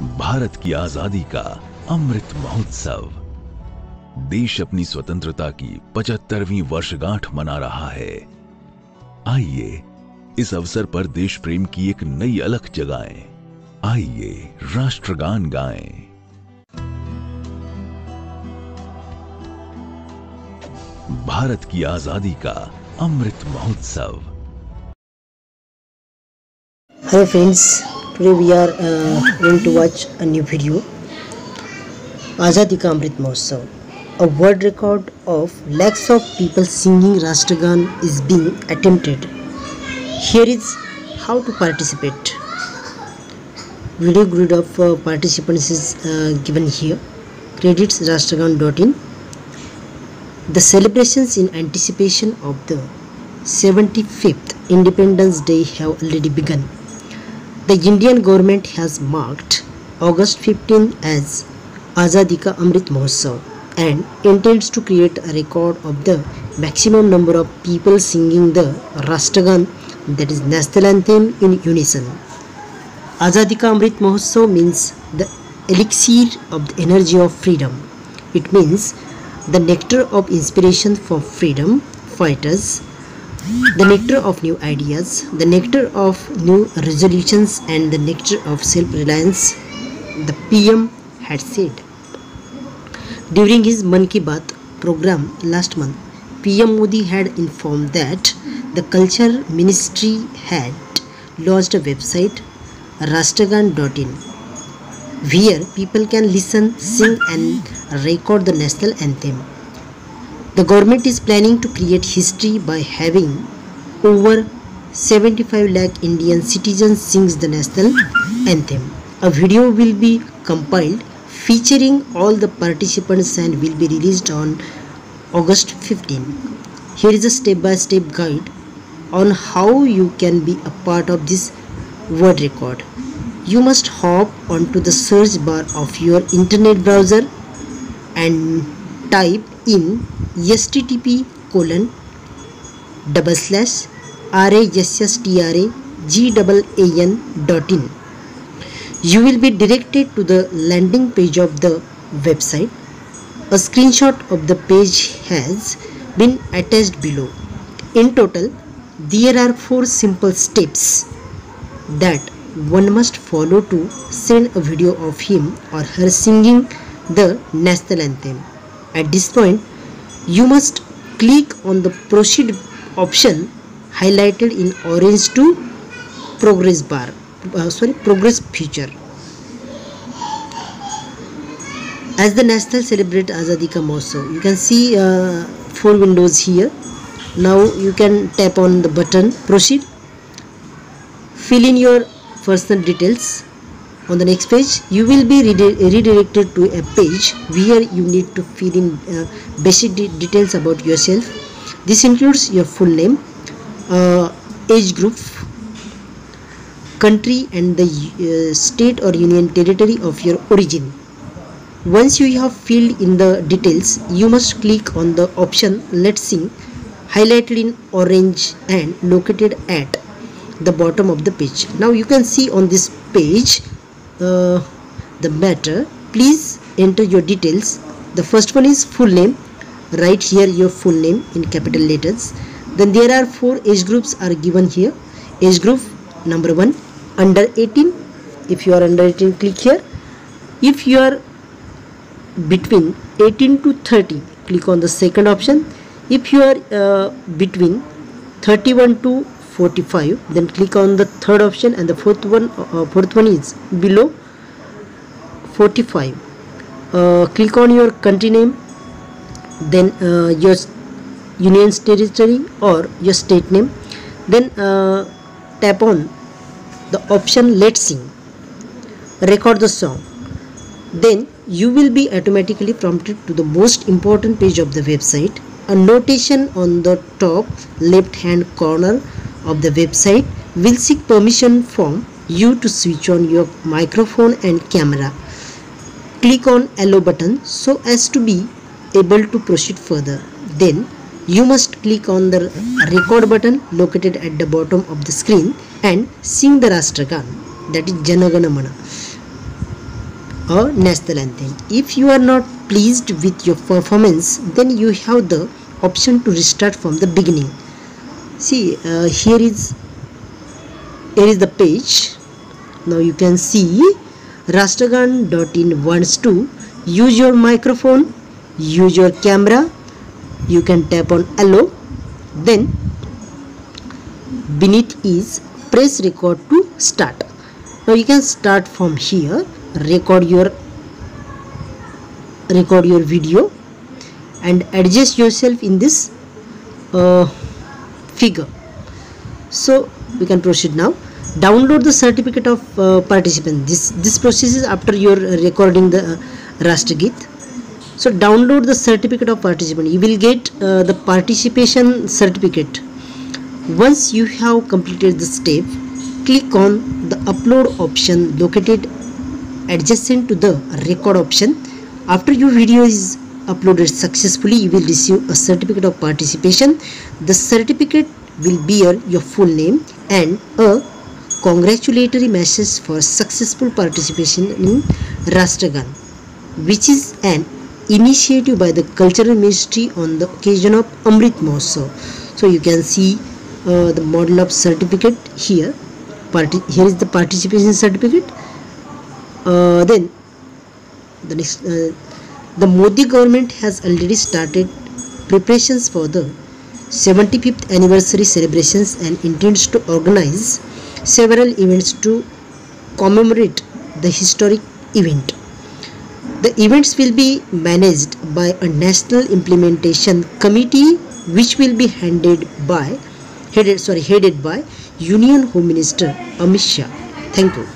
भारत की आजादी का अमृत महोत्सव। देश अपनी स्वतंत्रता की 75वीं वर्षगांठ मना रहा है। आइए इस अवसर पर देश प्रेम की एक नई अलख जगाएं। आइए राष्ट्रगान गाएं। भारत की आजादी का Amrit Mahotsav. Hello friends, today we are going to watch a new video, Azadi Ka Amrit Mahotsav. A world record of lakhs of people singing Rashtragan is being attempted. Here is how to participate. Video grid of participants is given here. Credits rashtragan.in. The celebrations in anticipation of the 75th Independence Day have already begun. The Indian government has marked August 15 as Azadi Ka Amrit Mahotsav and intends to create a record of the maximum number of people singing the Rashtragan, that is national anthem, in unison. Azadi Ka Amrit Mahotsav means the elixir of the energy of freedom. It means the nectar of inspiration for freedom fighters, the nectar of new ideas, the nectar of new resolutions, and the nectar of self-reliance, the PM had said. During his Mann Ki Baat program last month, PM Modi had informed that the Culture Ministry had launched a website, rashtragan.in, where people can listen, sing and record the national anthem. The government is planning to create history by having over 75 lakh Indian citizens sing the national anthem. A video will be compiled featuring all the participants and will be released on August 15. Here is a step-by-step guide on how you can be a part of this world record. You must hop onto the search bar of your internet browser and type in http://rashtragan.in. You will be directed to the landing page of the website. A screenshot of the page has been attached below. In total, there are 4 simple steps that one must follow to send a video of him or her singing the national anthem. At this point, you must click on the proceed option highlighted in orange to progress feature. As the national celebrate Azadi Ka Mahotsav, you can see 4 windows here. Now you can tap on the button proceed. Fill in your personal details. On the next page, you will be redirected to a page where you need to fill in basic details about yourself. This includes your full name, age group, country and the state or union territory of your origin. Once you have filled in the details, you must click on the option Let's Sing, highlighted in orange and located at the bottom of the page. Now you can see on this page the matter. Please enter your details. The first one is full name. Write here your full name in capital letters. Then there are 4 age groups are given here. Age group number 1, under 18. If you are under 18, click here. If you are between 18 to 30, click on the second option. If you are between 31 to 45, then click on the third option, and the fourth one is below 45. Click on your country name, then your union's territory or your state name, then tap on the option Let's Sing, record the song. Then you will be automatically prompted to the most important page of the website. A notation on the top left hand corner of the website will seek permission from you to switch on your microphone and camera. Click on allow button so as to be able to proceed further. Then you must click on the record button located at the bottom of the screen and sing the Rashtragan, that is Jana Gana Mana. a national anthem. If you are not pleased with your performance, then you have the option to restart from the beginning. See, here is the page. Now you can see Rashtragan.in wants to use your microphone, use your camera. You can tap on allow, then beneath is press record to start. Now you can start from here, record your video and adjust yourself in this figure. So we can proceed now. Download the certificate of participant. This process is after your recording the Rashtragit. So download the certificate of participant. You will get the participation certificate. Once you have completed the step, click on the upload option located adjacent to the record option. After your video is uploaded successfully, you will receive a certificate of participation. The certificate will bear your full name and a congratulatory message for successful participation in Rashtragan, which is an initiative by the Cultural Ministry on the occasion of Amrit Mahotsav. So you can see the model of certificate here. Here is the participation certificate. Then the next, the Modi government has already started preparations for the 75th anniversary celebrations and intends to organize several events to commemorate the historic event. The events will be managed by a national implementation committee, which will be headed by Union Home Minister Amit Shah. Thank you.